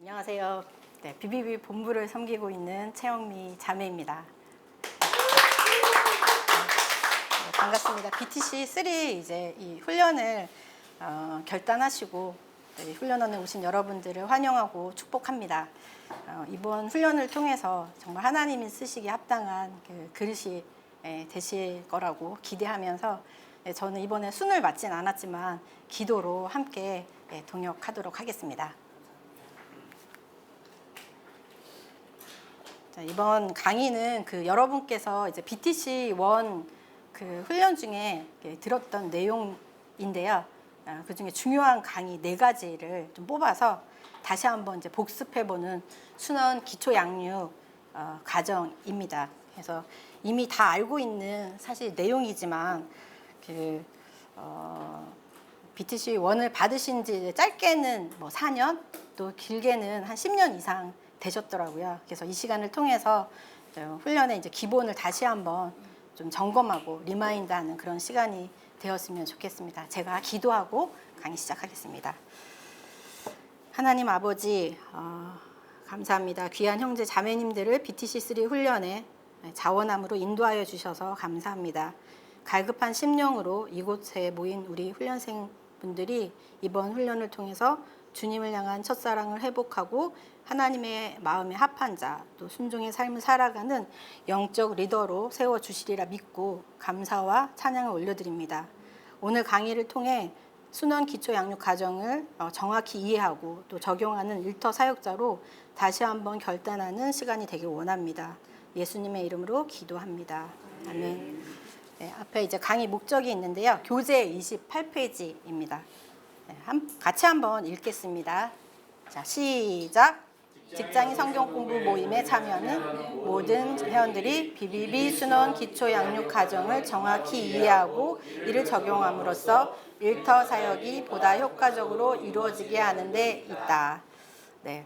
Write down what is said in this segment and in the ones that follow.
안녕하세요. 네, BBB 본부를 섬기고 있는 최영미 자매입니다. 반갑습니다. BTC3 이제 이 훈련을 결단하시고 훈련원에 오신 여러분들을 환영하고 축복합니다. 이번 훈련을 통해서 정말 하나님이 쓰시기에 합당한 그 그릇이 되실 거라고 기대하면서 저는 이번에 순을 맞진 않았지만 기도로 함께 동역하도록 하겠습니다. 자, 이번 강의는 여러분께서 이제 BTC1 그 훈련 중에 들었던 내용인데요. 그 중에 중요한 강의 4가지를 좀 뽑아서 다시 한번 이제 복습해보는 순원 기초 양육 과정입니다. 그래서 이미 다 알고 있는 사실 내용이지만 BTC1을 받으신 지 짧게는 뭐 4년, 또 길게는 한 10년 이상 되셨더라고요. 그래서 이 시간을 통해서 훈련의 이제 기본을 다시 한번 좀 점검하고 리마인드하는 그런 시간이 되었으면 좋겠습니다. 제가 기도하고 강의 시작하겠습니다. 하나님 아버지, 감사합니다. 귀한 형제 자매님들을 BTC3 훈련에 자원함으로 인도하여 주셔서 감사합니다. 갈급한 심령으로 이곳에 모인 우리 훈련생분들이 이번 훈련을 통해서 주님을 향한 첫사랑을 회복하고 하나님의 마음에 합한 자, 또 순종의 삶을 살아가는 영적 리더로 세워주시리라 믿고 감사와 찬양을 올려드립니다. 오늘 강의를 통해 순원 기초 양육 과정을 정확히 이해하고 또 적용하는 일터 사역자로 다시 한번 결단하는 시간이 되길 원합니다. 예수님의 이름으로 기도합니다. 아멘. 네, 앞에 이제 강의 목적이 있는데요. 교재 28페이지입니다. 네, 같이 한번 읽겠습니다. 자, 시작. 직장인 성경 공부 모임에 참여하는 모든 회원들이 BBB 순원 기초 양육 과정을 정확히 이해하고 이를 적용함으로써 일터 사역이 보다 효과적으로 이루어지게 하는 데 있다. 네,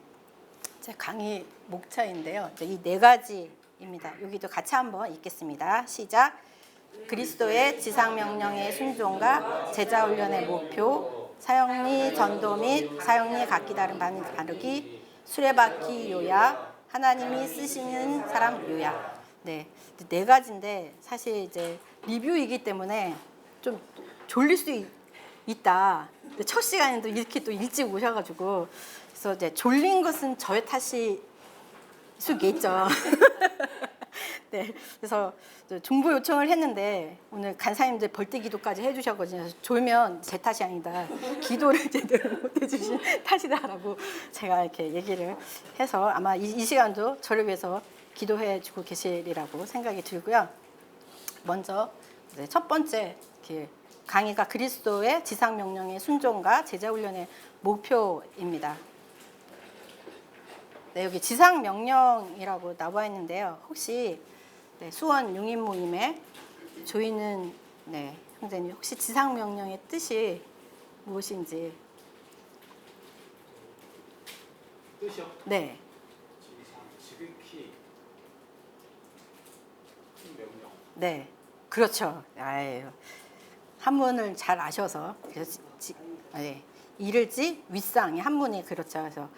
제 강의 목차인데요. 이 4가지입니다. 여기도 같이 한번 읽겠습니다. 시작. 그리스도의 지상명령의 순종과 제자훈련의 목표, 사형리 전도 및 사형리에 각기 다른 바르기, 수레바퀴 요약, 하나님이 쓰시는 사람 요약. 네, 4가지인데 사실 이제 리뷰이기 때문에 좀 졸릴 수 있다. 첫 시간에도 이렇게 또 일찍 오셔가지고 그래서 이제 졸린 것은 저의 탓이 있겠죠. 네, 그래서 중보 요청을 했는데 오늘 간사님들 벌떼기도까지 해주셨거든요. 졸면 제 탓이 아니다. 기도를 제대로 못 해주신 탓이다라고 제가 이렇게 얘기를 해서 아마 이 시간도 저를 위해서 기도해주고 계시리라고 생각이 들고요. 먼저 첫 번째 강의가 그리스도의 지상명령의 순종과 제자훈련의 목표입니다. 네, 여기 지상명령이라고 나와 있는데요. 혹시 수원 용인 모임에 조이는 형제님 혹시 지상명령의 뜻이 무엇인지? 뜻이요? 네. 지극히 큰 명령. 네, 그렇죠. 아유, 한문을 잘 아셔서 이를지 윗상이 한문이 그렇죠. 그래서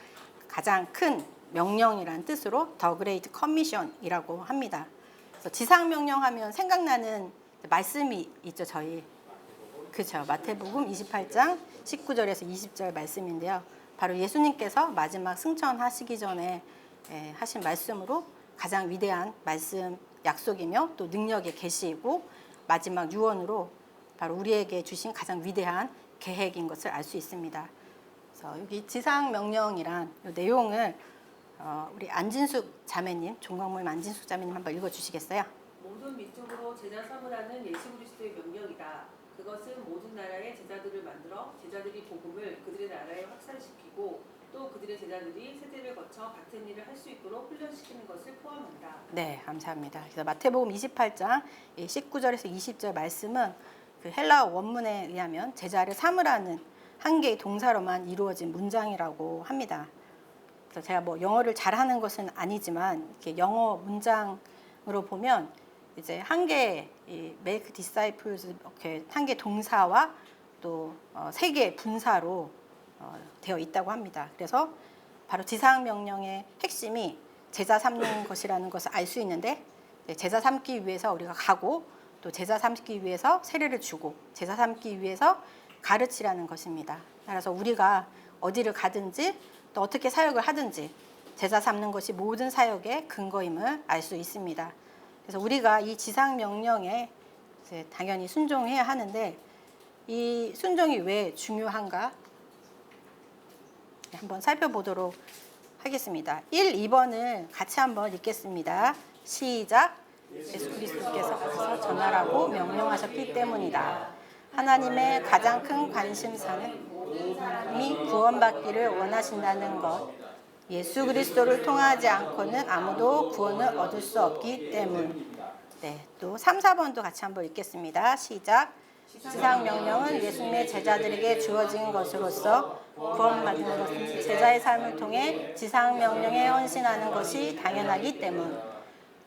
가장 큰 명령이라는 뜻으로 더 그레이트 커미션이라고 합니다. 그래서 지상명령하면 생각나는 말씀이 있죠. 저희 그렇죠. 마태복음 28장 19절에서 20절 말씀인데요. 바로 예수님께서 마지막 승천하시기 전에 하신 말씀으로 가장 위대한 말씀 약속이며 또 능력의 계시이고 마지막 유언으로 바로 우리에게 주신 가장 위대한 계획인 것을 알 수 있습니다. 그래서 여기 지상명령이란 내용을 우리 안진숙 자매님, 종강모임 안진숙 자매님 한번 읽어주시겠어요? 모든 민족으로 제자 삼으라는 예수 그리스도의 명령이다. 그것은 모든 나라의 제자들을 만들어 제자들이 복음을 그들의 나라에 확산시키고 또 그들의 제자들이 세대를 거쳐 같은 일을 할 수 있도록 훈련시키는 것을 포함한다. 네, 감사합니다. 그래서 마태복음 28장 19절에서 20절 말씀은 그 헬라어 원문에 의하면 제자를 삼으라는 한 개의 동사로만 이루어진 문장이라고 합니다. 그래서 제가 뭐 영어를 잘하는 것은 아니지만 이렇게 영어 문장으로 보면 이제 한 개의 make disciples 이렇게 한 개 동사와 또 3개의 분사로 되어 있다고 합니다. 그래서 바로 지상 명령의 핵심이 제자 삼는 것이라는 것을 알 수 있는데 제자 삼기 위해서 우리가 가고 또 제자 삼기 위해서 세례를 주고 제자 삼기 위해서 가르치라는 것입니다. 따라서 우리가 어디를 가든지 또 어떻게 사역을 하든지 제자 삼는 것이 모든 사역의 근거임을 알 수 있습니다. 그래서 우리가 이 지상 명령에 이제 당연히 순종해야 하는데 이 순종이 왜 중요한가? 한번 살펴보도록 하겠습니다. 1, 2번을 같이 한번 읽겠습니다. 시작. 예수 그리스도께서 가서 전하라고 명령하셨기 때문이다. 하나님의 가장 큰 관심사는 모든 사람이 구원받기를 원하신다는 것. 예수 그리스도를 통하지 않고는 아무도 구원을 얻을 수 없기 때문. 네, 또 3, 4번도 같이 한번 읽겠습니다. 시작. 지상 명령은 예수님의 제자들에게 주어진 것으로서 구원받는 것은 제자의 삶을 통해 지상 명령에 헌신하는 것이 당연하기 때문.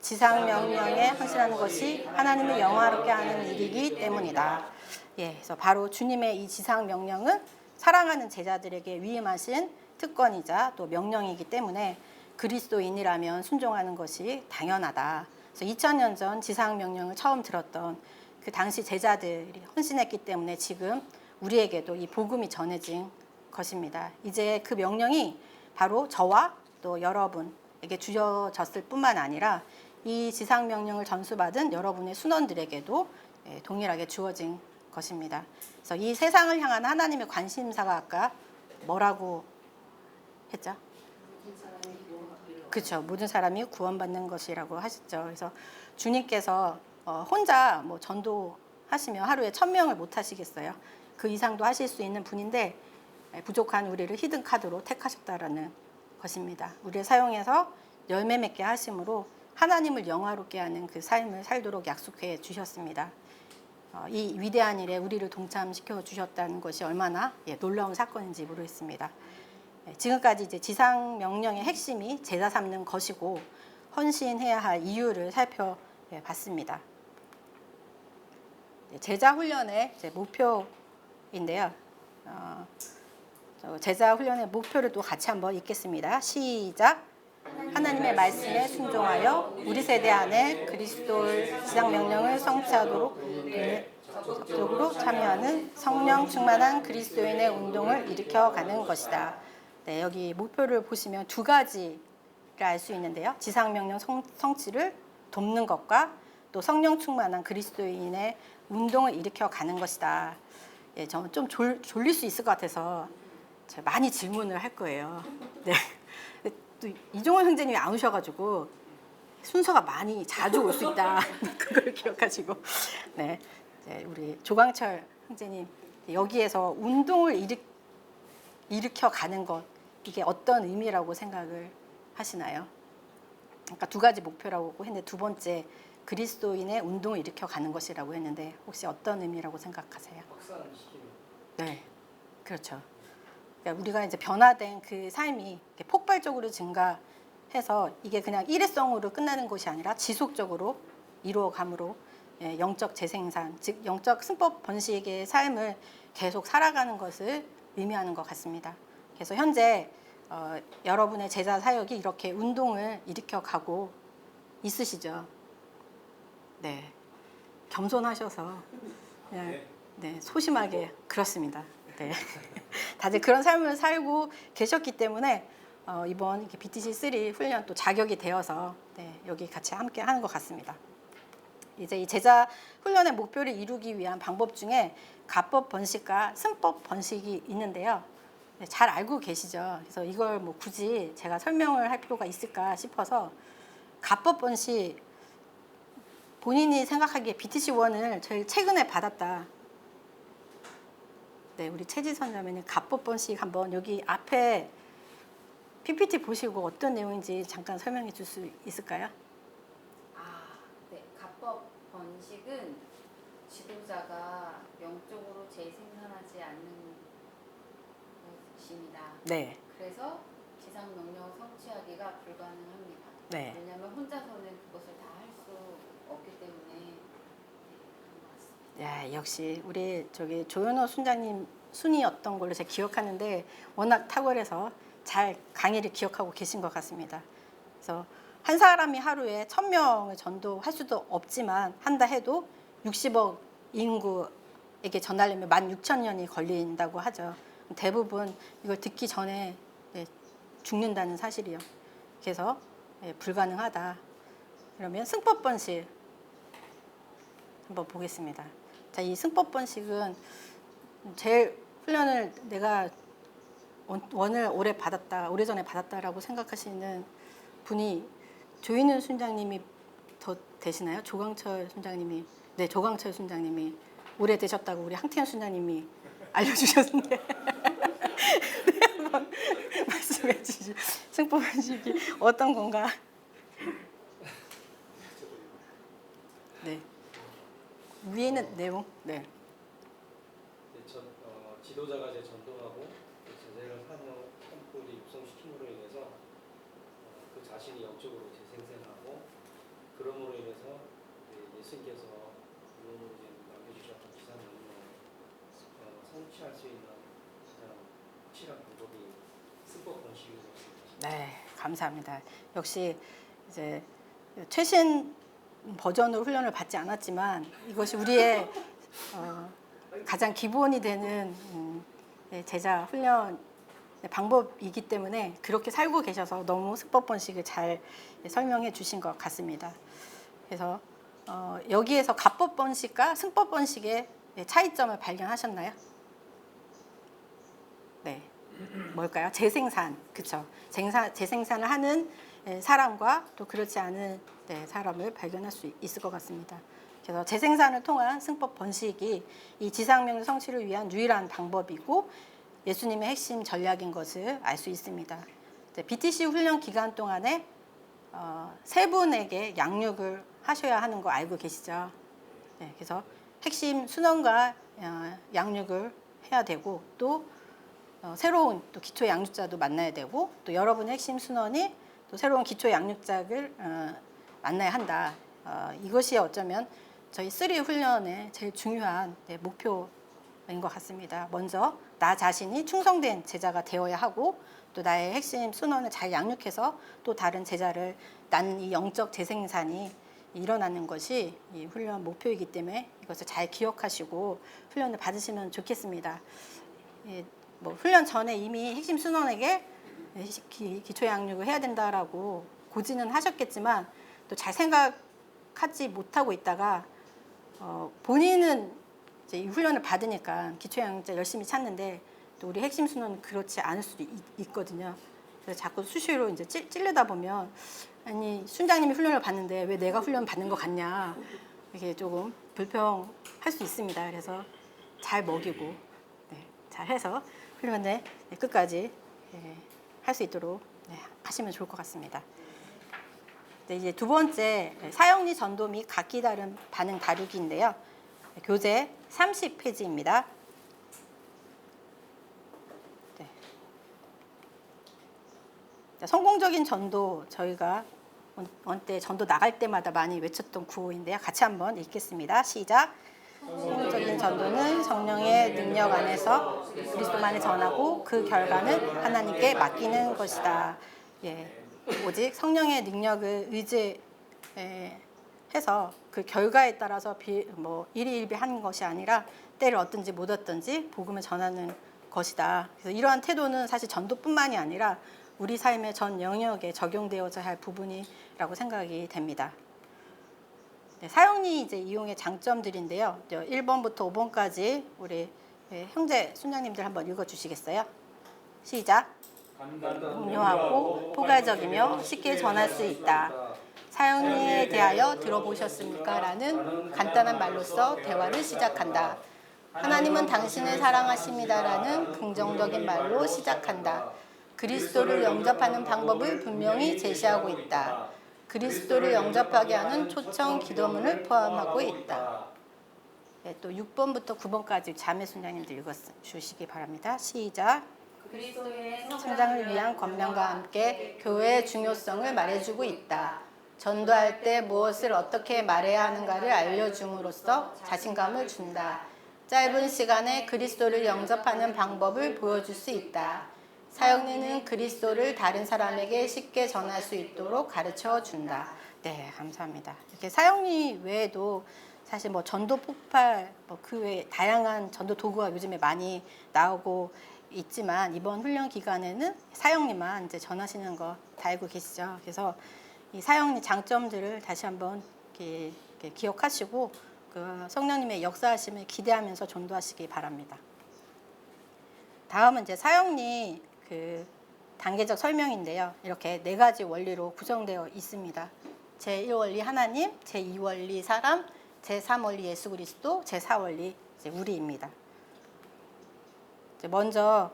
지상 명령에 헌신하는 것이 하나님을 영화롭게 하는 일이기 때문이다. 예, 그래서 바로 주님의 이 지상 명령은 사랑하는 제자들에게 위임하신 특권이자 또 명령이기 때문에 그리스도인이라면 순종하는 것이 당연하다. 그래서 2000년 전 지상 명령을 처음 들었던 그 당시 제자들이 헌신했기 때문에 지금 우리에게도 이 복음이 전해진 것입니다. 이제 그 명령이 바로 저와 또 여러분에게 주어졌을 뿐만 아니라 이 지상 명령을 전수받은 여러분의 순원들에게도 동일하게 주어진 것입니다. 그래서 이 세상을 향한 하나님의 관심사가 아까 뭐라고 했죠? 그렇죠. 모든 사람이 구원받는 것이라고 하셨죠. 그래서 주님께서 혼자 뭐 전도하시면 하루에 1000명을 못 하시겠어요. 그 이상도 하실 수 있는 분인데 부족한 우리를 히든 카드로 택하셨다라는 것입니다. 우리를 사용해서 열매 맺게 하심으로 하나님을 영화롭게 하는 그 삶을 살도록 약속해 주셨습니다. 이 위대한 일에 우리를 동참시켜 주셨다는 것이 얼마나 놀라운 사건인지 모르겠습니다. 지금까지 이제 지상 명령의 핵심이 제자 삼는 것이고 헌신해야 할 이유를 살펴봤습니다. 제자 훈련의 목표인데요. 제자 훈련의 목표를 또 같이 한번 읽겠습니다. 시작. 하나님의 말씀에 순종하여 우리 세대 안에 그리스도의 지상 명령을 성취하도록 적극적으로 참여하는 성령 충만한 그리스도인의 운동을 일으켜가는 것이다. 네, 여기 목표를 보시면 두 가지를 알 수 있는데요. 지상 명령 성취를 돕는 것과 또 성령 충만한 그리스도인의 운동을 일으켜가는 것이다. 예, 저는 좀 졸릴 수 있을 것 같아서 많이 질문을 할 거예요. 네. 또 이종원 형제님이 안 오셔가지고 순서가 많이 자주 올 수 있다. 그걸 기억하시고, 네, 우리 조광철 형제님 여기에서 운동을 일으켜 가는 것 이게 어떤 의미라고 생각을 하시나요? 그러니까 두 가지 목표라고 했는데 두 번째 그리스도인의 운동을 일으켜 가는 것이라고 했는데 혹시 어떤 의미라고 생각하세요? 확산시키는. 네, 그렇죠. 그러니까 우리가 이제 변화된 그 삶이 폭발적으로 증가해서 이게 그냥 일회성으로 끝나는 것이 아니라 지속적으로 이루어감으로 영적 재생산, 즉 영적 승법 번식의 삶을 계속 살아가는 것을 의미하는 것 같습니다. 그래서 현재 여러분의 제자 사역이 이렇게 운동을 일으켜가고 있으시죠? 네, 겸손하셔서 네, 소심하게 그렇습니다. 네. 다들 그런 삶을 살고 계셨기 때문에 이번 BTC3 훈련 또 자격이 되어서 여기 같이 함께 하는 것 같습니다. 이제 이 제자 훈련의 목표를 이루기 위한 방법 중에 가법 번식과 승법 번식이 있는데요. 잘 알고 계시죠? 그래서 이걸 뭐 굳이 제가 설명을 할 필요가 있을까 싶어서 가법 번식 본인이 생각하기에 BTC1을 제일 최근에 받았다. 네, 우리 최지선 자매님 가법 번식 한번 여기 앞에 PPT 보시고 어떤 내용인지 잠깐 설명해 줄 수 있을까요? 네. 가법 번식은 지도자가 영적으로 재생산하지 않는 것입니다. 네. 그래서 지상 명령을 성취하기가 불가능합니다. 네. 왜냐하면 혼자서는 그것을 다 할 수 없기 때문에 그런 것 같습니다. 야, 역시 우리 저기 조현호 순장님 순이었던 걸로 제가 기억하는데 워낙 탁월해서 잘 강의를 기억하고 계신 것 같습니다. 그래서 한 사람이 하루에 1000명을 전도할 수도 없지만 한다 해도 60억 인구에게 전하려면 16,000년이 걸린다고 하죠. 대부분 이걸 듣기 전에 죽는다는 사실이요. 그래서 불가능하다. 그러면 승법 번식 한번 보겠습니다. 자, 이 승법 번식은 제일 훈련을 내가 원을 오래전에 받았다라고 생각하시는 분이 조인훈 순장님이 더 되시나요? 조광철 순장님이, 네, 조광철 순장님이 오래 되셨다고 우리 항태현 순장님이 알려주셨는데 네, 한번 말씀해 주시죠. 승법 번식이 어떤 건가? 네. 위에는 내용. 네. 지도자가 이제 전도하고 제자를 한 뿌리 육성시킴으로 인해서 그 자신이 영적으로 재생생하고 그럼으로 인해서 예수님께서 이론으로 이제 남겨주셨던 기사 명령을 성취할 수 있는 가장 확실한 방법이 승법 번식인 것 같습니다. 네, 감사합니다. 역시 이제 최신 버전으로 훈련을 받지 않았지만 이것이 우리의 가장 기본이 되는 제자 훈련 방법이기 때문에 그렇게 살고 계셔서 너무 승법 번식을 잘 설명해 주신 것 같습니다. 그래서 여기에서 가법 번식과 승법 번식의 차이점을 발견하셨나요? 네, 뭘까요? 재생산, 그렇죠? 재생산을 하는 사람과 또 그렇지 않은 사람을 발견할 수 있을 것 같습니다. 그래서 재생산을 통한 승법 번식이 이 지상명령 성취를 위한 유일한 방법이고 예수님의 핵심 전략인 것을 알 수 있습니다. BTC 훈련 기간 동안에 3분에게 양육을 하셔야 하는 거 알고 계시죠? 네, 그래서 핵심 순원과 양육을 해야 되고 또 새로운 또 기초 양육자도 만나야 되고 또 여러분의 핵심 순원이 또 새로운 기초 양육자를 만나야 한다. 이것이 어쩌면 저희 3 훈련의 제일 중요한 목표인 것 같습니다. 먼저 나 자신이 충성된 제자가 되어야 하고 또 나의 핵심 순원을 잘 양육해서 또 다른 제자를 낳는 이 영적 재생산이 일어나는 것이 이 훈련 목표이기 때문에 이것을 잘 기억하시고 훈련을 받으시면 좋겠습니다. 뭐 훈련 전에 이미 핵심 순원에게 기초 양육을 해야 된다라고 고지는 하셨겠지만 또 잘 생각하지 못하고 있다가 본인은 이제 이 훈련을 받으니까 기초 양육자 열심히 찾는데 또 우리 핵심 순원은 그렇지 않을 수도 있거든요. 그래서 자꾸 수시로 이제 찔르다 보면 아니 순장님이 훈련을 받는데 왜 내가 훈련 받는 것 같냐 이게 조금 불평할 수 있습니다. 그래서 잘 먹이고 잘 해서 훈련을 끝까지 할 수 있도록 하시면 좋을 것 같습니다. 이제 두 번째 사형리 전도 및 각기 다른 반응 다루기인데요. 교재 30페이지입니다. 성공적인 전도 저희가 원때 전도 나갈 때마다 많이 외쳤던 구호인데요. 같이 한번 읽겠습니다. 시작. 성공적인 전도는 성령의 능력 안에서 그리스도만을 전하고 그 결과는 하나님께 맡기는 것이다. 오직 성령의 능력을 의지해서 그 결과에 따라서 일희일비하는 것이 아니라 때를 얻든지 못 얻든지 복음을 전하는 것이다. 그래서 이러한 태도는 사실 전도뿐만이 아니라 우리 삶의 전 영역에 적용되어야 할 부분이라고 생각이 됩니다. 사형리 이제 이용의 장점들인데요. 1번부터 5번까지 우리 형제 순장님들 한번 읽어주시겠어요? 시작. 간단하고 포괄적이며 쉽게 전할 수 있다. 사형리에 대하여 들어보셨습니까? 라는 간단한 말로써 대화를 시작한다. 하나님은 당신을 사랑하십니다. 라는 긍정적인 말로 시작한다. 그리스도를 영접하는 방법을 분명히 제시하고 있다. 그리스도를 영접하게 하는 초청 기도문을 포함하고 있다. 또 6번부터 9번까지 자매 순장님들 읽어주시기 바랍니다. 시작. 그리스도의 성장을 위한 권면과 함께 교회의 중요성을 말해주고 있다. 전도할 때 무엇을 어떻게 말해야 하는가를 알려줌으로써 자신감을 준다. 짧은 시간에 그리스도를 영접하는 방법을 보여줄 수 있다. 사형리는 그리스도를 다른 사람에게 쉽게 전할 수 있도록 가르쳐 준다. 네, 감사합니다. 이렇게 사형리 외에도 사실 뭐 전도 폭발, 뭐 그 외에 다양한 전도 도구가 요즘에 많이 나오고 있지만 이번 훈련 기간에는 사형리만 이제 전하시는 거 다 알고 계시죠? 그래서 이 사형리 장점들을 다시 한번 이렇게 기억하시고 그 성령님의 역사하심을 기대하면서 전도하시기 바랍니다. 다음은 이제 사형리 그 단계적 설명인데요. 이렇게 4가지 원리로 구성되어 있습니다. 제1원리 하나님, 제2원리 사람, 제3원리 예수 그리스도, 제4원리 이제 우리입니다. 이제 먼저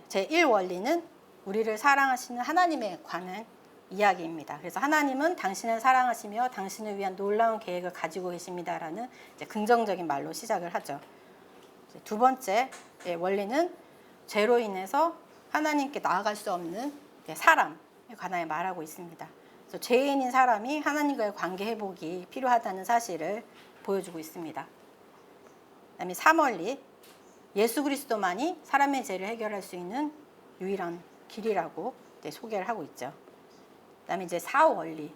제1원리는 우리를 사랑하시는 하나님에 관한 이야기입니다. 그래서 하나님은 당신을 사랑하시며 당신을 위한 놀라운 계획을 가지고 계십니다라는 이제 긍정적인 말로 시작을 하죠. 이제 두 번째 원리는 죄로 인해서 하나님께 나아갈 수 없는 사람에 관하여 말하고 있습니다. 그래서 죄인인 사람이 하나님과의 관계 회복이 필요하다는 사실을 보여주고 있습니다. 그다음에 3원리, 예수 그리스도만이 사람의 죄를 해결할 수 있는 유일한 길이라고 소개를 하고 있죠. 그다음에 이제 4원리,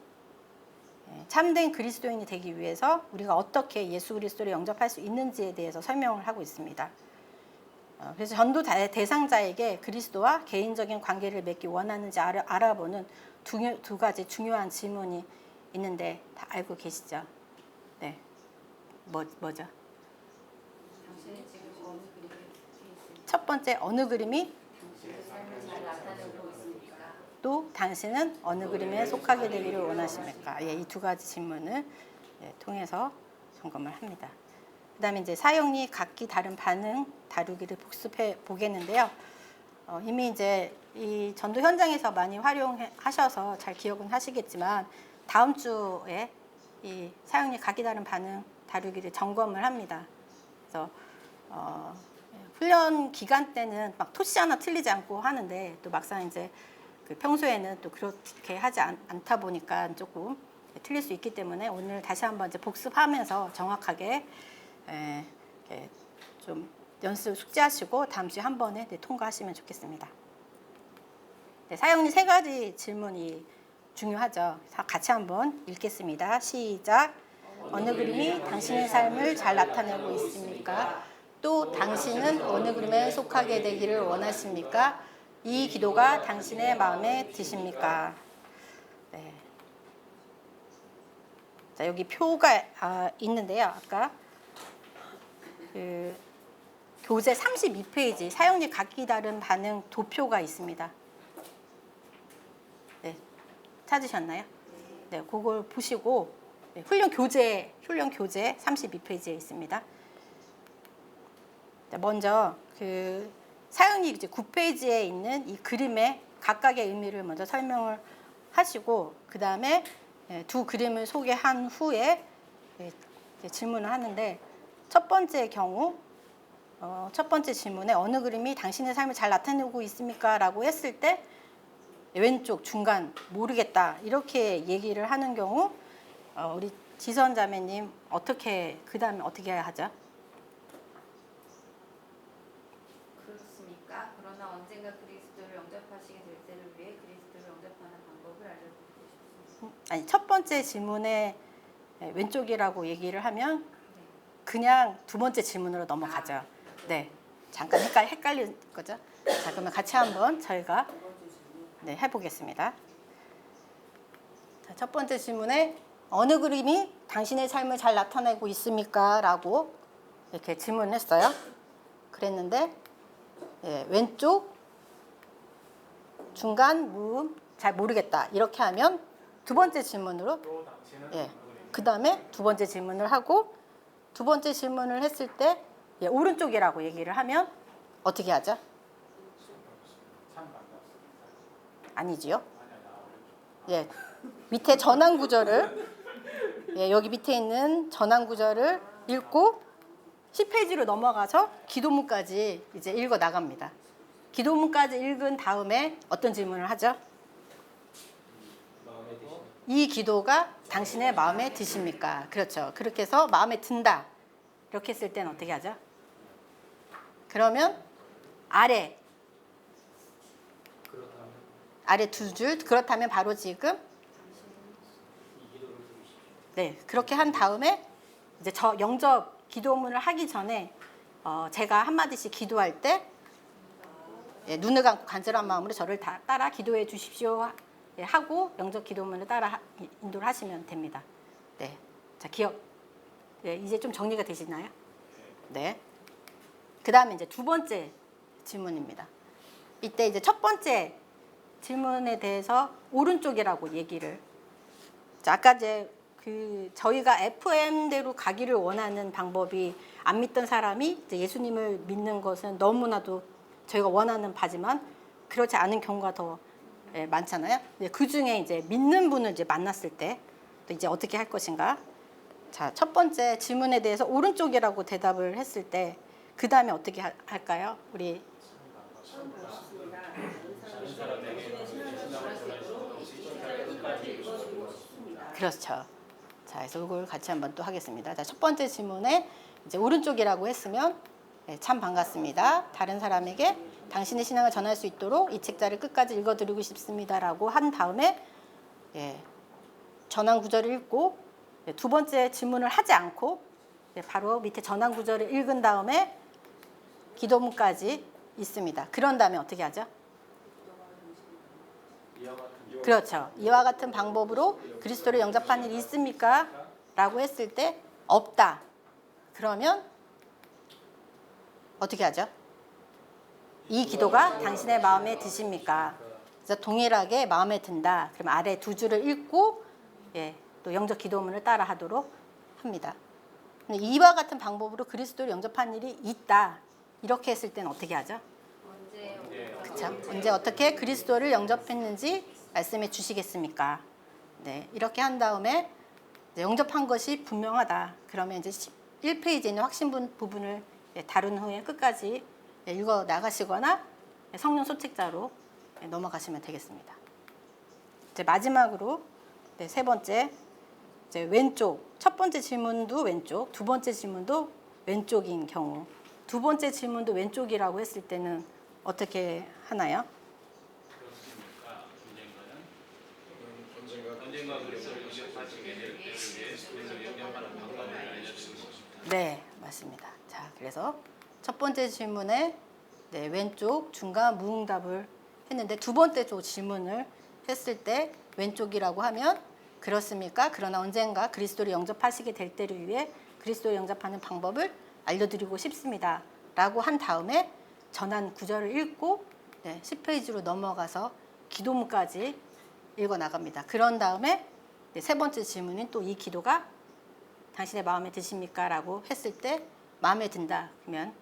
참된 그리스도인이 되기 위해서 우리가 어떻게 예수 그리스도를 영접할 수 있는지에 대해서 설명을 하고 있습니다. 그래서 전도 대상자에게 그리스도와 개인적인 관계를 맺기 원하는지 알아보는 두 가지 중요한 질문이 있는데 다 알고 계시죠? 네, 뭐죠? 당신이 지금 어느 그림에 있습니까? 첫 번째, 어느 그림이 당신의 삶을 잘 나타내고 있습니까? 또 당신은 어느 그림에 속하게 되기를 원하십니까? 이 두 가지 질문을 통해서 점검을 합니다. 그다음에 이제 사형리 각기 다른 반응 다루기를 복습해 보겠는데요. 이미 이제 이 전도 현장에서 많이 활용하셔서 잘 기억은 하시겠지만 다음 주에 이 사형리 각기 다른 반응 다루기를 점검을 합니다. 그래서 훈련 기간 때는 막 토시 하나 틀리지 않고 하는데 또 막상 이제 그 평소에는 또 그렇게 하지 않다 보니까 조금 틀릴 수 있기 때문에 오늘 다시 한번 이제 복습하면서 정확하게 좀 연습 숙지하시고 다음 주에 한 번에 통과하시면 좋겠습니다. 사형리 3가지 질문이 중요하죠. 같이 한번 읽겠습니다. 시작. 어느 그림이 당신의 삶을 잘 나타내고 있습니까? 또 당신은 어느 그림에 속하게 되기를 원하십니까? 이 기도가 당신의 마음에 드십니까? 네. 자, 여기 표가 있는데요. 아까 그 교재 32페이지 사형리 각기 다른 반응 도표가 있습니다. 네, 찾으셨나요? 네, 그걸 보시고 훈련 교재 32페이지에 있습니다. 먼저 그 사형리 이제 9페이지에 있는 이 그림의 각각의 의미를 먼저 설명을 하시고 그 다음에 두 그림을 소개한 후에 질문을 하는데 첫 번째 경우 첫 번째 질문에 어느 그림이 당신의 삶을 잘 나타내고 있습니까? 라고 했을 때 왼쪽 중간 모르겠다 이렇게 얘기를 하는 경우 우리 지선 자매님 그 다음에 어떻게 해야 하죠? 그렇습니까? 그러나 언젠가 그리스도를 영접하시게 될 때를 위해 그리스도를 영접하는 방법을 알려드리고 싶습니다. 아니 첫 번째 질문에 왼쪽이라고 얘기를 하면 그냥 두 번째 질문으로 넘어가죠. 네, 잠깐 헷갈린 거죠. 자, 그러면 같이 한번 저희가 해보겠습니다. 자, 첫 번째 질문에 어느 그림이 당신의 삶을 잘 나타내고 있습니까? 라고 이렇게 질문했어요. 그랬는데 왼쪽 중간 무음 잘 모르겠다 이렇게 하면 두 번째 질문으로 또 당신은 그 다음에 두 번째 질문을 하고 두 번째 질문을 했을 때 오른쪽이라고 얘기를 하면 어떻게 하죠? 참 반갑습니다. 아니지요? 아니야, 밑에 전환 구절을 여기 밑에 있는 전환 구절을 읽고 10페이지로 넘어가서 기도문까지 이제 읽어 나갑니다. 기도문까지 읽은 다음에 어떤 질문을 하죠? 마음에 드시는 이 기도가 당신의 마음에 드십니까? 그렇죠. 그렇게 해서 마음에 든다. 이렇게 했을 때는 어떻게 하죠? 그러면 아래 아래 두 줄. 그렇다면 바로 지금 이 기도를 들으십시오. 네, 그렇게 한 다음에 이제 저 영접 기도문을 하기 전에 제가 한마디씩 기도할 때 눈을 감고 간절한 마음으로 저를 따라 기도해 주십시오 하고 영접 기도문을 따라 인도를 하시면 됩니다. 네, 자 기억. 네, 이제 좀 정리가 되시나요? 네. 그 다음에 이제 두 번째 질문입니다. 이때 이제 첫 번째 질문에 대해서 오른쪽이라고 얘기를. 자, 아까 이제 저희가 FM대로 가기를 원하는 방법이 안 믿던 사람이 이제 예수님을 믿는 것은 너무나도 저희가 원하는 바지만 그렇지 않은 경우가 더 많잖아요. 그 중에 이제 믿는 분을 이제 만났을 때 또 이제 어떻게 할 것인가? 자, 첫 번째 질문에 대해서 오른쪽이라고 대답을 했을 때 그 다음에 어떻게 할까요? 우리 그렇죠. 자, 그래서 이걸 같이 한번 또 하겠습니다. 자, 첫 번째 질문에 이제 오른쪽이라고 했으면 참 반갑습니다. 다른 사람에게 당신의 신앙을 전할 수 있도록 이 책자를 끝까지 읽어드리고 싶습니다라고 한 다음에 전환 구절을 읽고 두 번째 질문을 하지 않고 바로 밑에 전환 구절을 읽은 다음에 기도문까지 있습니다. 그런 다음에 어떻게 하죠? 그렇죠. 이와 같은 방법으로 그리스도를 영접한 일이 있습니까? 라고 했을 때 없다. 그러면 어떻게 하죠? 이 기도가 당신의 마음에 드십니까? 그래서 동일하게 마음에 든다. 그럼 아래 두 줄을 읽고 또 영접 기도문을 따라 하도록 합니다. 이와 같은 방법으로 그리스도를 영접한 일이 있다. 이렇게 했을 때는 어떻게 하죠? 그렇죠. 언제 어떻게 그리스도를 영접했는지 말씀해 주시겠습니까? 네, 이렇게 한 다음에 영접한 것이 분명하다. 그러면 이제 1페이지에 있는 확신 부분을 다룬 후에 끝까지 읽어 나가시거나 성령 소책자로 넘어가시면 되겠습니다. 이제 마지막으로 세 번째 이제 왼쪽 첫 번째 질문도 왼쪽, 두 번째 질문도 왼쪽인 경우 두 번째 질문도 왼쪽이라고 했을 때는 어떻게 하나요? 네, 맞습니다. 자, 그래서 첫 번째 질문에 왼쪽 중간 무응답을 했는데 두 번째 질문을 했을 때 왼쪽이라고 하면 그렇습니까? 그러나 언젠가 그리스도를 영접하시게 될 때를 위해 그리스도를 영접하는 방법을 알려드리고 싶습니다. 라고 한 다음에 전한 구절을 읽고 10페이지로 넘어가서 기도문까지 읽어 나갑니다. 그런 다음에 세 번째 질문인 또 이 기도가 당신의 마음에 드십니까? 라고 했을 때 마음에 든다. 그러면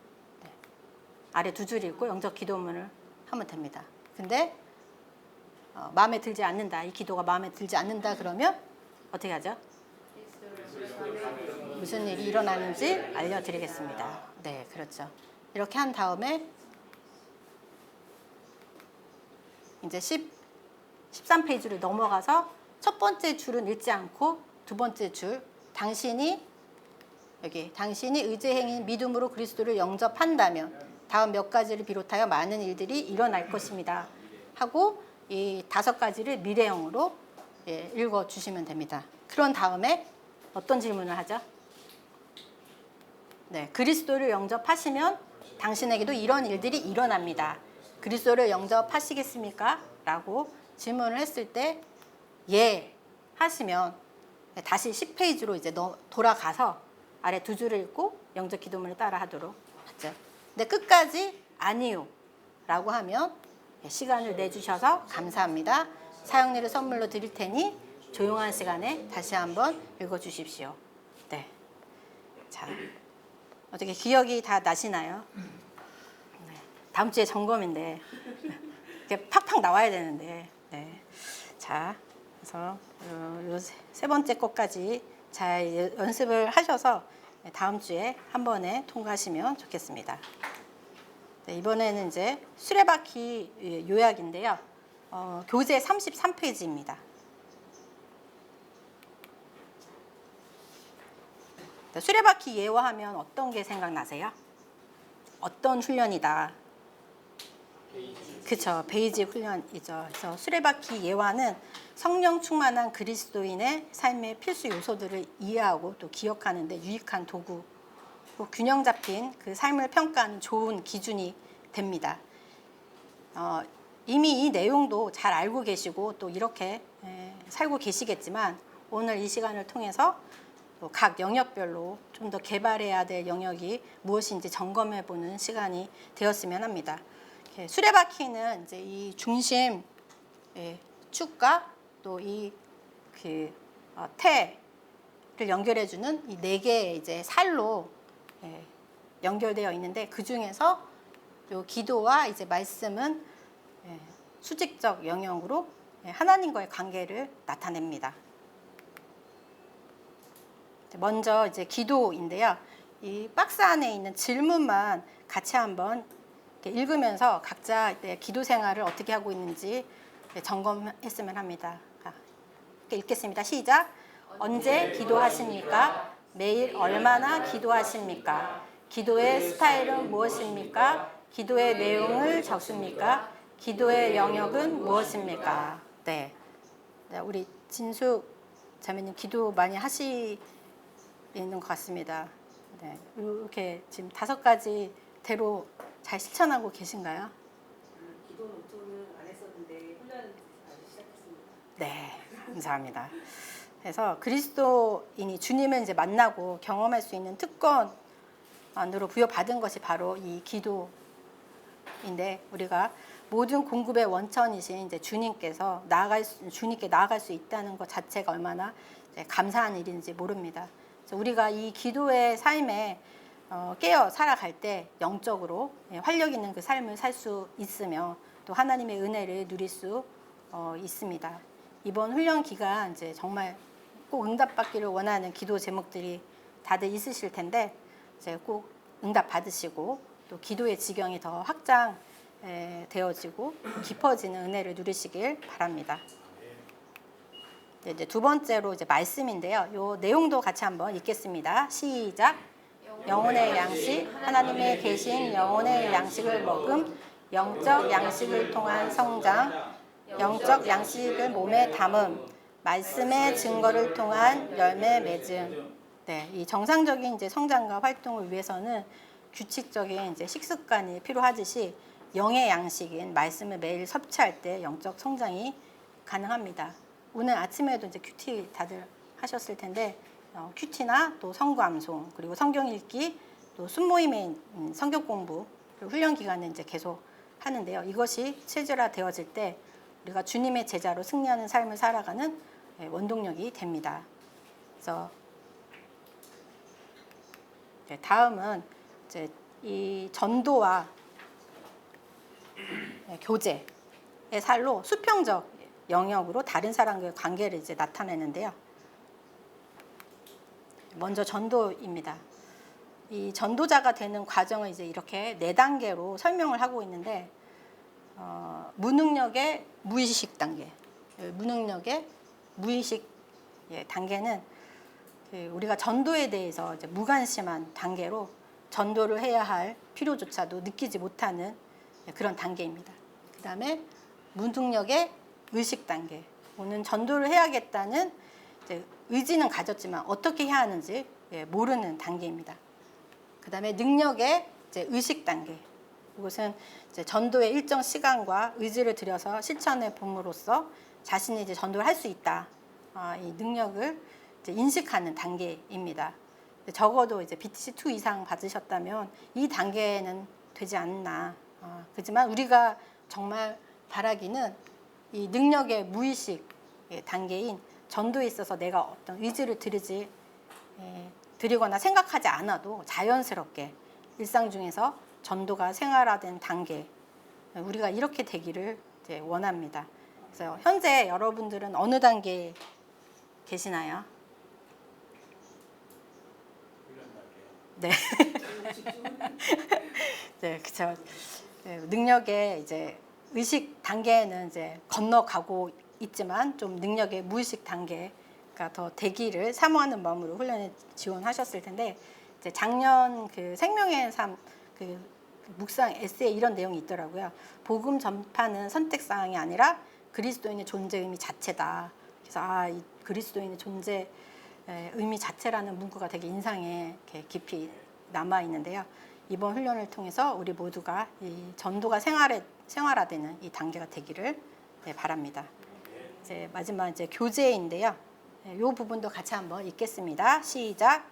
아래 두 줄 읽고 영접 기도문을 하면 됩니다. 근데 마음에 들지 않는다. 이 기도가 마음에 들지 않는다. 그러면 어떻게 하죠? 무슨 일이 일어나는지 알려드리겠습니다. 네, 그렇죠. 이렇게 한 다음에 이제 13페이지로 넘어가서 첫 번째 줄은 읽지 않고 두 번째 줄 당신이 의제 행인 믿음으로 그리스도를 영접한다면 다음 몇 가지를 비롯하여 많은 일들이 일어날 것입니다. 하고 이 5가지를 미래형으로 읽어주시면 됩니다. 그런 다음에 어떤 질문을 하죠? 네, 그리스도를 영접하시면 당신에게도 이런 일들이 일어납니다. 그리스도를 영접하시겠습니까? 라고 질문을 했을 때 예 하시면 다시 10페이지로 이제 돌아가서 아래 두 줄을 읽고 영접 기도문을 따라 하도록 하죠. 근데 끝까지 아니요 라고 하면 시간을 내주셔서 감사합니다. 사용료를 선물로 드릴 테니 조용한 시간에 다시 한번 읽어주십시오. 네. 자, 어떻게 기억이 다 나시나요? 네. 다음 주에 점검인데 이렇게 팍팍 나와야 되는데. 네. 자, 그래서 요 세 번째 것까지 잘 연습을 하셔서 다음 주에 한 번에 통과하시면 좋겠습니다. 네, 이번에는 이제 수레바퀴 요약인데요. 교재 33페이지입니다. 수레바퀴 예화하면 어떤 게 생각나세요? 어떤 훈련이다? 그쵸, 베이직 훈련이죠. 그래서 수레바퀴 예화는 성령 충만한 그리스도인의 삶의 필수 요소들을 이해하고 또 기억하는 데 유익한 도구, 균형 잡힌 그 삶을 평가하는 좋은 기준이 됩니다. 이미 이 내용도 잘 알고 계시고 또 이렇게 살고 계시겠지만 오늘 이 시간을 통해서 각 영역별로 좀 더 개발해야 될 영역이 무엇인지 점검해 보는 시간이 되었으면 합니다. 수레바퀴는 이제 이 중심 축과 또 이 태를 연결해주는 이 네 개의 이제 살로 연결되어 있는데 그 중에서 요 기도와 이제 말씀은 수직적 영역으로 하나님과의 관계를 나타냅니다. 먼저 이제 기도인데요. 이 박스 안에 있는 질문만 같이 한번 읽으면서 각자 기도 생활을 어떻게 하고 있는지 점검했으면 합니다. 읽겠습니다. 시작. 언제 기도하십니까? 매일 얼마나 기도하십니까? 기도의 스타일은 무엇입니까? 기도의 내용을 적습니까? 기도의 영역은 무엇입니까? 네, 우리 진수 자매님 기도 많이 하시는 것 같습니다. 네, 이렇게 지금 5가지 대로 잘 실천하고 계신가요? 기도 노트는 안 했었는데 훈련 다시 시작했습니다. 네, 감사합니다. 그래서 그리스도인이 주님을 이제 만나고 경험할 수 있는 특권으로 부여받은 것이 바로 이 기도인데 우리가 모든 공급의 원천이신 이제 주님께 나아갈 수 있다는 것 자체가 얼마나 감사한 일인지 모릅니다. 그래서 우리가 이 기도의 삶에 깨어 살아갈 때 영적으로 활력 있는 그 삶을 살 수 있으며 또 하나님의 은혜를 누릴 수 있습니다. 이번 훈련 기간 이제 정말 꼭 응답받기를 원하는 기도 제목들이 다들 있으실 텐데 이제 꼭 응답 받으시고 또 기도의 지경이 더 확장되어지고 깊어지는 은혜를 누리시길 바랍니다. 이제 두 번째로 이제 말씀인데요. 요 내용도 같이 한번 읽겠습니다. 시작. 영혼의 양식, 하나님의 계신 영혼의 양식을 먹음, 영적 양식을 통한 성장, 영적 양식을 몸에 담음, 말씀의 증거를 통한 열매 맺음. 네, 이 정상적인 이제 성장과 활동을 위해서는 규칙적인 이제 식습관이 필요하듯이 영의 양식인 말씀을 매일 섭취할 때 영적 성장이 가능합니다. 오늘 아침에도 이제 큐티 다들 하셨을 텐데 큐티나 또 성구 암송 그리고 성경 읽기 또 순모임의 성경 공부 훈련 기간은 이제 계속 하는데요. 이것이 체질화되어질 때 우리가 주님의 제자로 승리하는 삶을 살아가는 원동력이 됩니다. 그래서 다음은 이제 이 전도와 교제의 살로 수평적 영역으로 다른 사람과의 관계를 이제 나타내는데요. 먼저 전도입니다. 이 전도자가 되는 과정을 이제 이렇게 4단계로 설명을 하고 있는데 무능력의 무의식 단계, 무능력의 무의식 단계는 우리가 전도에 대해서 이제 무관심한 단계로 전도를 해야 할 필요조차도 느끼지 못하는 그런 단계입니다. 그 다음에 무능력의 의식 단계. 오늘 전도를 해야겠다는 이제 의지는 가졌지만 어떻게 해야 하는지 모르는 단계입니다. 그 다음에 능력의 이제 의식 단계. 이것은 이제 전도의 일정 시간과 의지를 들여서 실천해 봄으로써 자신이 이제 전도를 할 수 있다. 이 능력을 이제 인식하는 단계입니다. 적어도 이제 BTC2 이상 받으셨다면 이 단계는 되지 않나. 그렇지만 우리가 정말 바라기는 이 능력의 무의식 단계인 전도에 있어서 내가 어떤 의지를 드리거나 생각하지 않아도 자연스럽게 일상 중에서 전도가 생활화된 단계 우리가 이렇게 되기를 이제 원합니다. 그래서 현재 여러분들은 어느 단계에 계시나요? 네. 네, 그렇죠. 능력의 이제 의식 단계는 이제 건너가고 있지만 좀 능력의 무의식 단계가 더 되기를 사모하는 마음으로 훈련에 지원하셨을 텐데 이제 작년 그 생명의 삶 그 묵상 에세이 이런 내용이 있더라고요. 복음 전파는 선택 사항이 아니라 그리스도인의 존재 의미 자체다. 그래서 이 그리스도인의 존재 의미 자체라는 문구가 되게 인상에 이렇게 깊이 남아 있는데요. 이번 훈련을 통해서 우리 모두가 이 전도가 생활화되는 이 단계가 되기를 바랍니다. 이제 마지막 이제 교제인데요. 이 부분도 같이 한번 읽겠습니다. 시작.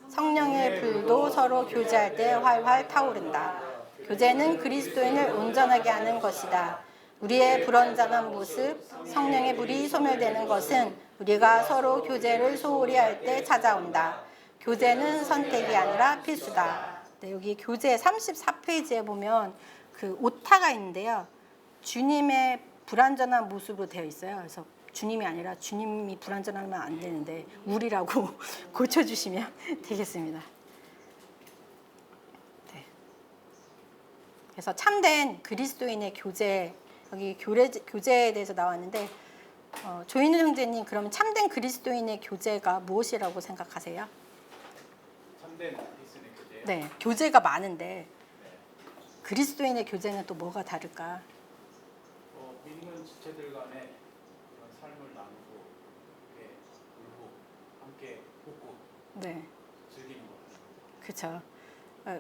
성령의 불도 서로 교제할 때 활활 타오른다. 교제는 그리스도인을 온전하게 하는 것이다. 우리의 불완전한 모습, 성령의 불이 소멸되는 것은 우리가 서로 교제를 소홀히 할 때 찾아온다. 교제는 선택이 아니라 필수다. 네, 여기 교제 34페이지에 보면 그 오타가 있는데요. 주님의 불완전한 모습으로 되어 있어요. 그래서 주님이 아니라 주님이 불완전하면 안 되는데 우리라고 고쳐주시면 되겠습니다. 네. 그래서 참된 그리스도인의 교제, 여기 교제에 대해서 나왔는데 조인우 형제님, 그러면 참된 그리스도인의 교제가 무엇이라고 생각하세요? 참된 그리스도인의 교제. 네, 교제가 많은데 그리스도인의 교제는 또 뭐가 다를까? 믿는 지체들 간에 그런 삶을 나누고 이렇게 울고 함께 웃고 네, 즐기는 것. 그렇죠.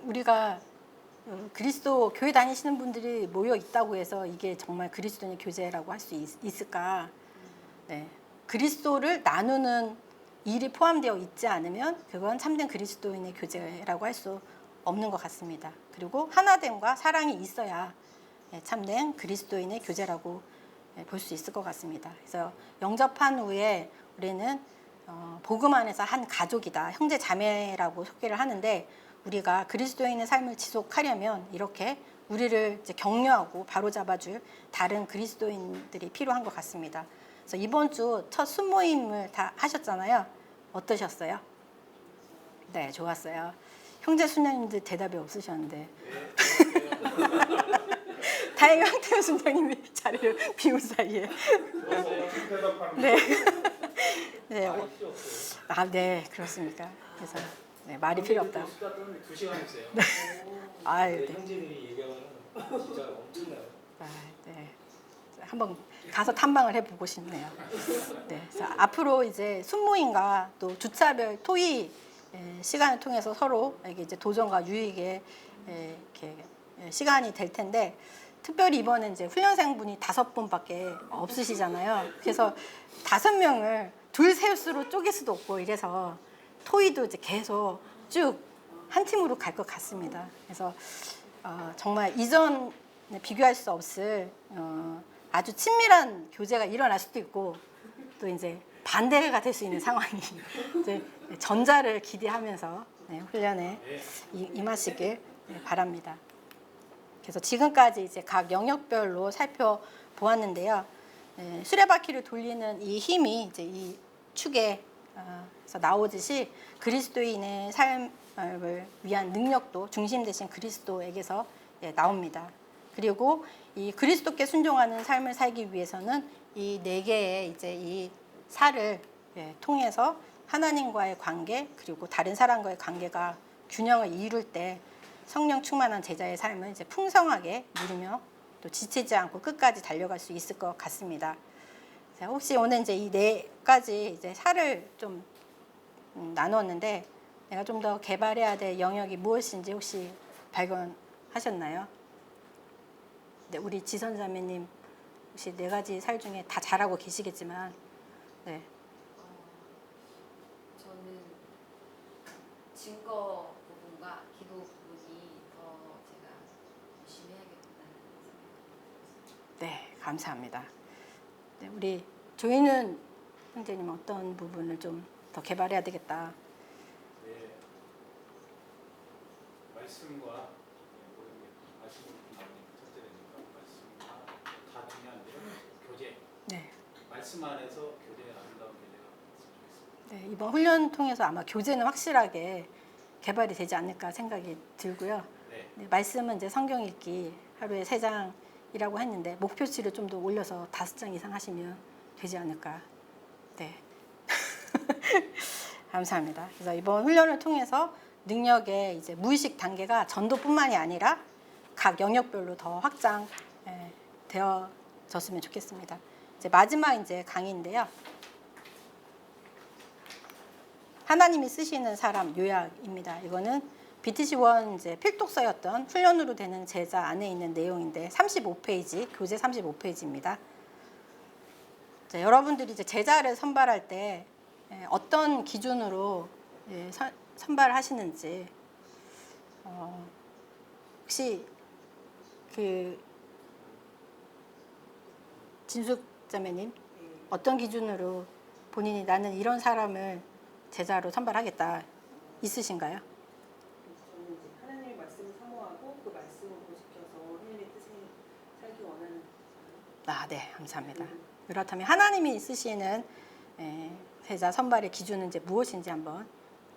우리가 그리스도 교회 다니시는 분들이 모여 있다고 해서 이게 정말 그리스도인의 교제라고 할 수 있을까? 네, 그리스도를 나누는 일이 포함되어 있지 않으면 그건 참된 그리스도인의 교제라고 할 수 없는 것 같습니다. 그리고 하나됨과 사랑이 있어야 참된 그리스도인의 교제라고 볼 수 있을 것 같습니다. 그래서 영접한 후에 우리는 복음 안에서 한 가족이다, 형제 자매라고 소개를 하는데, 우리가 그리스도인의 삶을 지속하려면 이렇게 우리를 이제 격려하고 바로잡아줄 다른 그리스도인들이 필요한 것 같습니다. 그래서 이번 주 첫 순모임을 다 하셨잖아요. 어떠셨어요? 네, 좋았어요. 형제 수녀님들 대답이 없으셨는데 다행히 황태현 순장님이 자리를 비운 사이에 네. 네. 네, 그렇습니까? 그래서 말이 필요 없다. 2시간 했어요. 아유, 네. 형제들이 얘기하면 진짜 엄청나요. 네. 한번 가서 탐방을 해보고 싶네요. 네. 그래서 앞으로 이제 순모임과 또 주차별 토의 시간을 통해서 서로 이제 도전과 유익의 이렇게 시간이 될 텐데, 특별히 이번에 이제 훈련생분이 5분밖에 없으시잖아요. 그래서 5명을 둘 셋으로 쪼갤 수도 없고 이래서 토의도 이제 계속 쭉 한 팀으로 갈 것 같습니다. 그래서 정말 이전에 비교할 수 없을 아주 친밀한 교제가 일어날 수도 있고, 또 이제 반대가 될 수 있는 상황이 이제 전자를 기대하면서 훈련에 임하시길 바랍니다. 그래서 지금까지 이제 각 영역별로 살펴보았는데요. 수레바퀴를 돌리는 이 힘이 이제 이 축에서 나오듯이 그리스도인의 삶을 위한 능력도 중심 대신 그리스도에게서 나옵니다. 그리고 이 그리스도께 순종하는 삶을 살기 위해서는 이 4개의 이제 이 살을 통해서 하나님과의 관계, 그리고 다른 사람과의 관계가 균형을 이룰 때 성령 충만한 제자의 삶을 이제 풍성하게 누리며 또 지치지 않고 끝까지 달려갈 수 있을 것 같습니다. 자, 혹시 오늘 이제 이 4가지 이제 살을 좀 나눴는데, 내가 좀 더 개발해야 될 영역이 무엇인지 혹시 발견하셨나요? 네, 우리 지선자매님 혹시 4가지 살 중에 다 잘하고 계시겠지만, 네. 저는 증거 부분과 기도 부분이 더 제가 열심히 해야겠다는 생각이 네, 감사합니다. 네, 우리 조인은 형제님 어떤 부분을 좀 더 개발해야 되겠다. 네. 말씀과 모든 말씀이 나오는 첫째니까 말씀과 다 중요한데 교제. 네. 말씀 안에서 교제의 아름다운 교제가 있으면 좋겠습니다. 네, 이번 훈련 통해서 아마 교제는 확실하게 개발이 되지 않을까 생각이 들고요. 네. 네, 말씀은 이제 성경 읽기 하루에 3장이라고 했는데 목표치를 좀 더 올려서 5장 이상 하시면 되지 않을까. 네. 감사합니다. 그래서 이번 훈련을 통해서 능력의 이제 무의식 단계가 전도뿐만이 아니라 각 영역별로 더 확장되어졌으면 좋겠습니다. 이제 마지막 이제 강의인데요. 하나님이 쓰시는 사람 요약입니다. 이거는 BTC1 이제 필독서였던 훈련으로 되는 제자 안에 있는 내용인데 35페이지, 교재 35페이지입니다. 자, 여러분들이 이제 제자를 선발할 때 어떤 기준으로 선발하시는지 혹시 그 진숙 자매님 어떤 기준으로 본인이 나는 이런 사람을 제자로 선발하겠다 있으신가요? 저는 이제 하나님의 말씀을 사모하고 그 말씀을 고집해서 하나님의 뜻에 살기 원하는 아, 네, 감사합니다. 그렇다면 하나님이 쓰시는 제자 선발의 기준은 이제 무엇인지 한번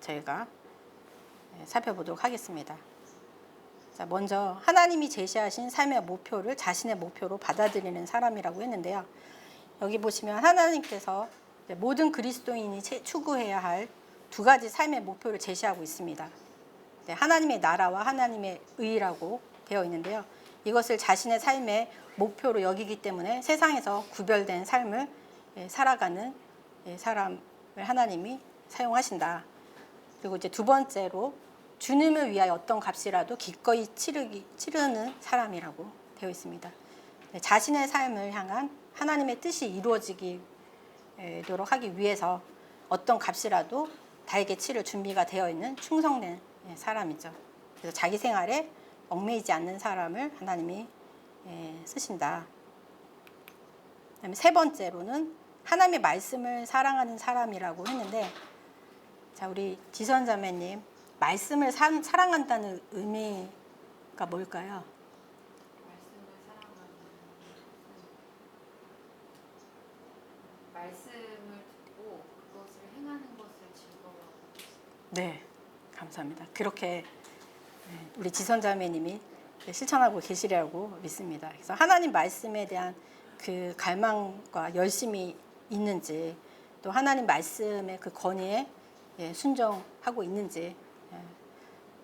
저희가 살펴보도록 하겠습니다. 자, 먼저 하나님이 제시하신 삶의 목표를 자신의 목표로 받아들이는 사람이라고 했는데요. 여기 보시면 하나님께서 모든 그리스도인이 추구해야 할 두 가지 삶의 목표를 제시하고 있습니다. 하나님의 나라와 하나님의 의라고 되어 있는데요. 이것을 자신의 삶의 목표로 여기기 때문에 세상에서 구별된 삶을 살아가는 사람을 하나님이 사용하신다. 그리고 이제 두 번째로 주님을 위하여 어떤 값이라도 기꺼이 치르는 사람이라고 되어 있습니다. 자신의 삶을 향한 하나님의 뜻이 이루어지도록 하기 위해서 어떤 값이라도 달게 치를 준비가 되어 있는 충성된 사람이죠. 그래서 자기 생활에 얽매이지 않는 사람을 하나님이 쓰신다. 그다음에 세 번째로는 하나님의 말씀을 사랑하는 사람이라고 했는데, 자, 우리 지선 자매님, 말씀을 사랑한다는 의미가 뭘까요? 말씀을 사랑하는 말씀을 듣고 그것을 행하는 것을 즐거워하고 네, 감사합니다. 그렇게 우리 지선 자매님이 실천하고 계시리라고 믿습니다. 그래서 하나님 말씀에 대한 그 갈망과 열심이 있는지, 또 하나님 말씀의 그 권위에 순종하고 있는지.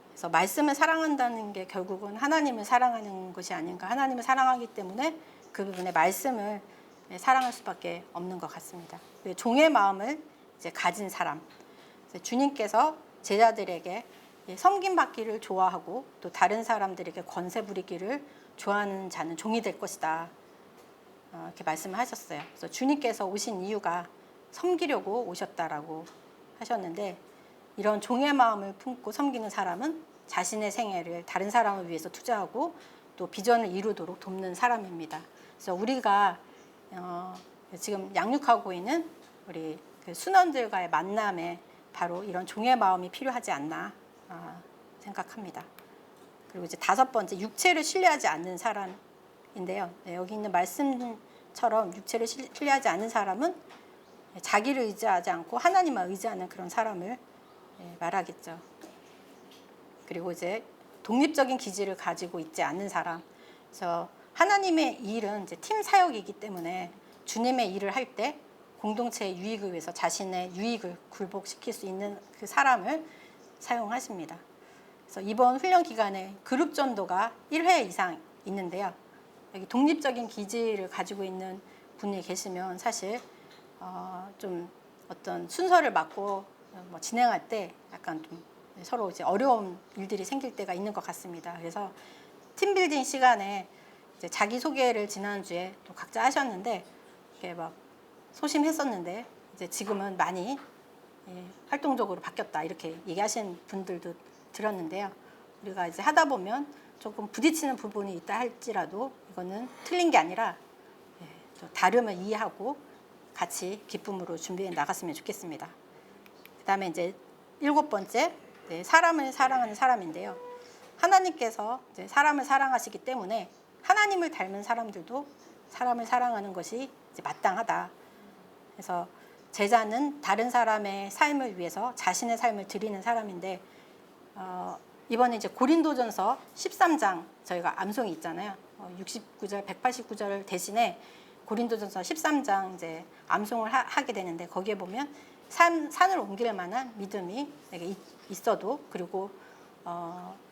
그래서 말씀을 사랑한다는 게 결국은 하나님을 사랑하는 것이 아닌가. 하나님을 사랑하기 때문에 그 부분에 말씀을 사랑할 수밖에 없는 것 같습니다. 종의 마음을 이제 가진 사람. 주님께서 제자들에게 섬김받기를 좋아하고 또 다른 사람들에게 권세 부리기를 좋아하는 자는 종이 될 것이다. 이렇게 말씀을 하셨어요. 그래서 주님께서 오신 이유가 섬기려고 오셨다라고 하셨는데, 이런 종의 마음을 품고 섬기는 사람은 자신의 생애를 다른 사람을 위해서 투자하고 또 비전을 이루도록 돕는 사람입니다. 그래서 우리가 지금 양육하고 있는 우리 그 순원들과의 만남에 바로 이런 종의 마음이 필요하지 않나 생각합니다. 그리고 이제 다섯 번째, 육체를 신뢰하지 않는 사람인데요. 여기 있는 말씀처럼 육체를 신뢰하지 않는 사람은 자기를 의지하지 않고 하나님만 의지하는 그런 사람을 말하겠죠. 그리고 이제 독립적인 기질을 가지고 있지 않는 사람. 그래서 하나님의 일은 이제 팀 사역이기 때문에 주님의 일을 할 때 공동체의 유익을 위해서 자신의 유익을 굴복시킬 수 있는 그 사람을 사용하십니다. 그래서 이번 훈련 기간에 그룹 전도가 1회 이상 있는데요. 여기 독립적인 기질을 가지고 있는 분이 계시면 사실 좀 어떤 순서를 맡고 진행할 때 약간 좀 서로 이제 어려운 일들이 생길 때가 있는 것 같습니다. 그래서 팀빌딩 시간에 이제 자기 소개를 지난주에 또 각자 하셨는데, 이렇게 막 소심했었는데 이제 지금은 많이 활동적으로 바뀌었다 이렇게 얘기하신 분들도 들었는데요. 우리가 이제 하다 보면 조금 부딪히는 부분이 있다 할지라도 이거는 틀린 게 아니라 다름을 이해하고 같이 기쁨으로 준비해 나갔으면 좋겠습니다. 그다음에 이제 일곱 번째, 사람을 사랑하는 사람인데요. 하나님께서 이제 사람을 사랑하시기 때문에 하나님을 닮은 사람들도 사람을 사랑하는 것이 이제 마땅하다. 그래서 제자는 다른 사람의 삶을 위해서 자신의 삶을 드리는 사람인데, 이번에 이제 고린도전서 13장 저희가 암송이 있잖아요. 69절, 189절 대신에 고린도전서 13장 이제 암송을 하게 되는데, 거기에 보면 산을 옮길 만한 믿음이 내게 있어도, 그리고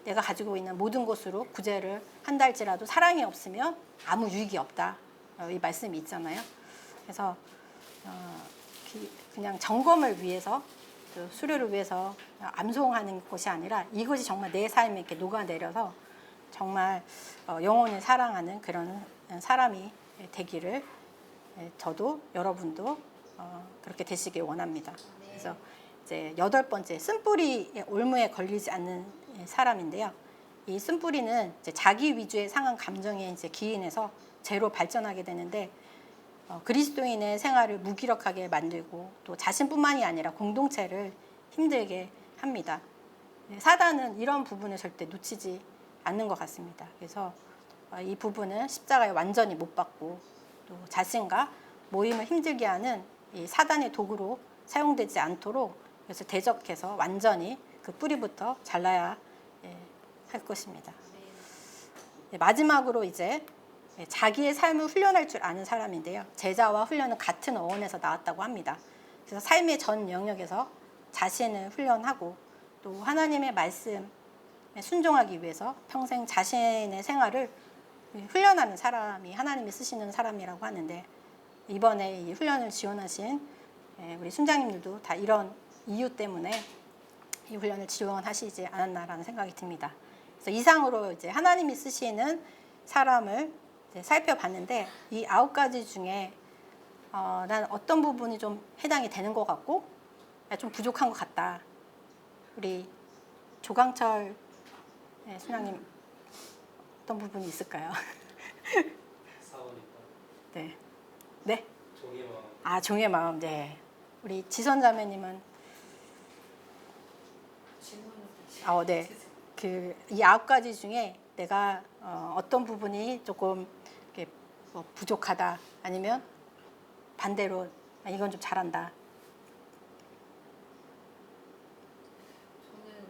내가 가지고 있는 모든 것으로 구제를 한달지라도 사랑이 없으면 아무 유익이 없다. 이 말씀이 있잖아요. 그래서 그냥 점검을 위해서 또 수료를 위해서 암송하는 것이 아니라 이것이 정말 내 삶에 이렇게 녹아내려서 정말 영혼을 사랑하는 그런 사람이 되기를 저도 여러분도 그렇게 되시길 원합니다. 그래서 이제 8번째 쓴뿌리의 올무에 걸리지 않는 사람인데요. 이 쓴뿌리는 이제 자기 위주의 상한 감정에 이제 기인해서 죄로 발전하게 되는데 그리스도인의 생활을 무기력하게 만들고 또 자신뿐만이 아니라 공동체를 힘들게 합니다. 사단은 이런 부분을 절대 놓치지 않는 것 같습니다. 그래서 이 부분은 십자가에 완전히 못 박고 또 자신과 모임을 힘들게 하는 이 사단의 도구로 사용되지 않도록 그래서 대적해서 완전히 그 뿌리부터 잘라야 할 것입니다. 마지막으로 이제 자기의 삶을 훈련할 줄 아는 사람인데요. 제자와 훈련은 같은 어원에서 나왔다고 합니다. 그래서 삶의 전 영역에서 자신을 훈련하고 또 하나님의 말씀에 순종하기 위해서 평생 자신의 생활을 훈련하는 사람이 하나님이 쓰시는 사람이라고 하는데 이번에 이 훈련을 지원하신 우리 순장님들도 다 이런 이유 때문에 이 훈련을 지원하시지 않았나라는 생각이 듭니다. 그래서 이상으로 이제 하나님이 쓰시는 사람을 이제 살펴봤는데 이 9가지 중에 난 어떤 부분이 좀 해당이 되는 것 같고 좀 부족한 것 같다. 우리 조강철 순장님 어떤 부분이 있을까요? 사오니까 네, 네. 종의 마음. 아 종의 마음. 네. 우리 지선 자매님은 네. 그 이 9가지 중에 내가 어떤 부분이 조금 이렇게 부족하다 아니면 반대로 이건 좀 잘한다. 저는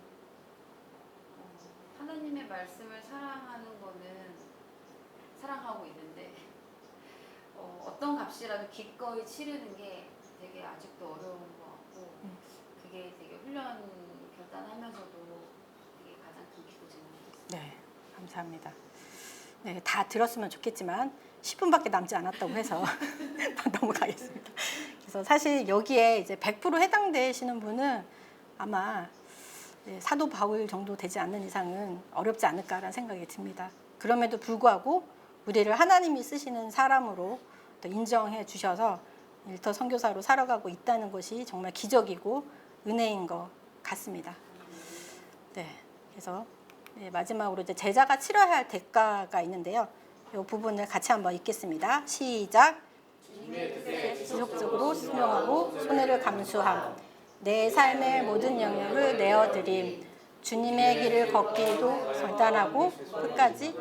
하나님의 말씀을 사랑하는 거는 사랑하고 있는데 어떤 값이라도 기꺼이 치르는 게 되게 아직도 어려운 것 같고 그게 되게 훈련 결단하면서도 되게 가장 큰 기도제목이었어요. 네, 감사합니다. 네, 다 들었으면 좋겠지만 10분밖에 남지 않았다고 해서 넘어가겠습니다. 그래서 사실 여기에 이제 100% 해당되시는 분은 아마 사도 바울 정도 되지 않는 이상은 어렵지 않을까라는 생각이 듭니다. 그럼에도 불구하고 우리를 하나님이 쓰시는 사람으로 또 인정해 주셔서 일터 선교사로 살아가고 있다는 것이 정말 기적이고 은혜인 것 같습니다. 네, 그래서 마지막으로 이제 제자가 치러야 할 대가가 있는데요. 이 부분을 같이 한번 읽겠습니다. 시작. 지속적으로 순종하고 손해를 감수함. 내 삶의 모든 영역을 내어드림. 주님의 길을 걷기도 결단하고 끝까지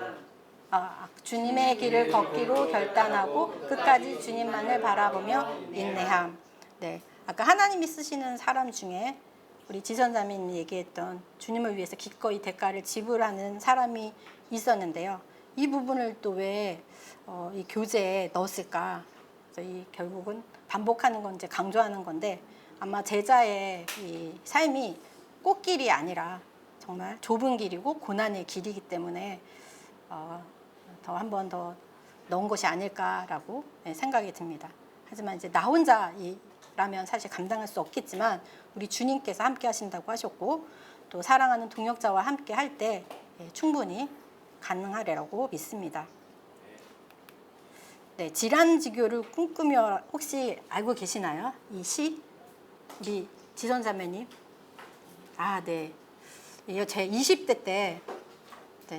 주님의 길을 걷기로 결단하고 끝까지 주님만을 바라보며 인내함. 네, 아까 하나님이 쓰시는 사람 중에 우리 지선자매님이 얘기했던 주님을 위해서 기꺼이 대가를 지불하는 사람이 있었는데요. 이 부분을 또 왜 이 교재에 넣었을까? 그래서 이 결국은 반복하는 건 이제 강조하는 건데 아마 제자의 이 삶이 꽃길이 아니라 정말 좁은 길이고 고난의 길이기 때문에 더 한 번 더 넣은 것이 아닐까라고 생각이 듭니다. 하지만 이제 나 혼자라면 사실 감당할 수 없겠지만 우리 주님께서 함께 하신다고 하셨고 또 사랑하는 동역자와 함께 할 때 충분히 가능하리라고 믿습니다. 네, 질환지교를 꿈꾸며 혹시 알고 계시나요? 이 시? 우리 지선자매님. 네. 이거 제 20대 때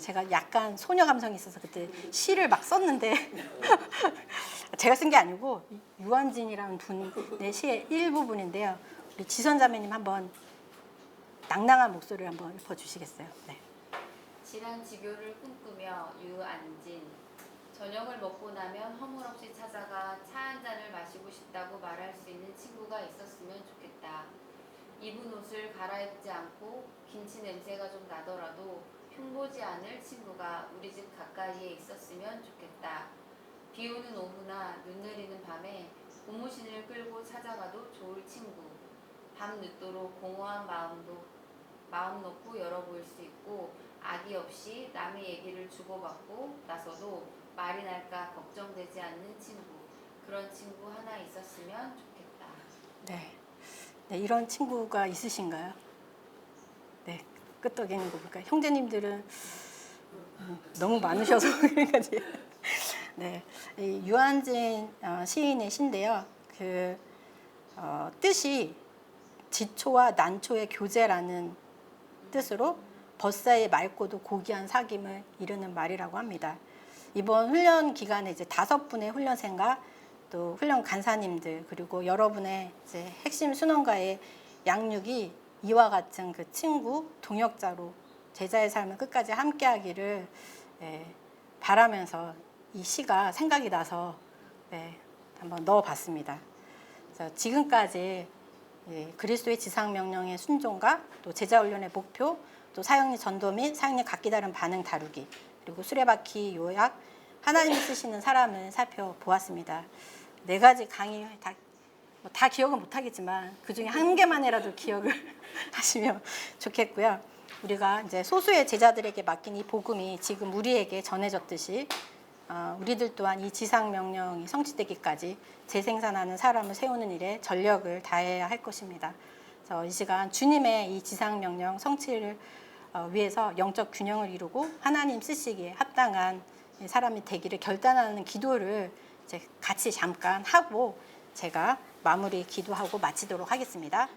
제가 약간 소녀 감성이 있어서 그때 시를 막 썼는데 제가 쓴 게 아니고 유한진이라는 분의 시의 일부분인데요. 우리 지선자매님 한번 낭낭한 목소리를 한번 읊어주시겠어요? 네. 질환지교를 꿈꾸며 유안진. 저녁을 먹고 나면 허물없이 찾아가 차 한 잔을 마시고 싶다고 말할 수 있는 친구가 있었으면 좋겠다. 입은 옷을 갈아입지 않고 김치 냄새가 좀 나더라도 흉보지 않을 친구가 우리 집 가까이에 있었으면 좋겠다. 비 오는 오후나 눈 내리는 밤에 고무신을 끌고 찾아가도 좋을 친구. 밤 늦도록 공허한 마음도 마음 놓고 열어보일 수 있고 악의 없이 남의 얘기를 주고받고 나서도 말이 날까 걱정되지 않는 친구, 그런 친구 하나 있었으면 좋겠다. 네. 네, 이런 친구가 있으신가요? 네, 끄떡이는 거 보니까 형제님들은 너무 많으셔서 그런지. 네, 이 유한진 시인의 시인데요. 그 뜻이 지초와 난초의 교제라는 뜻으로 벗사의 맑고도 고귀한 사귐을 이르는 말이라고 합니다. 이번 훈련 기간에 이제 5분의 훈련생과 또 훈련 간사님들 그리고 여러분의 이제 핵심 순원과의 양육이 이와 같은 그 친구 동역자로 제자의 삶을 끝까지 함께하기를 바라면서 이 시가 생각이 나서 한번 넣어봤습니다. 그래서 지금까지 그리스도의 지상 명령의 순종과 또 제자 훈련의 목표, 또 사역리 전도 및 사역리 각기 다른 반응 다루기, 그리고 수레바퀴 요약, 하나님이 쓰시는 사람을 살펴보았습니다. 4가지 강의 다 기억은 못하겠지만 그 중에 한 개만이라도 기억을 하시면 좋겠고요. 우리가 이제 소수의 제자들에게 맡긴 이 복음이 지금 우리에게 전해졌듯이 우리들 또한 이 지상 명령이 성취되기까지 재생산하는 사람을 세우는 일에 전력을 다해야 할 것입니다. 그래서 이 시간 주님의 이 지상 명령 성취를 위해서 영적 균형을 이루고 하나님 쓰시기에 합당한 사람이 되기를 결단하는 기도를 이제 같이 잠깐 하고 제가 마무리 기도하고 마치도록 하겠습니다.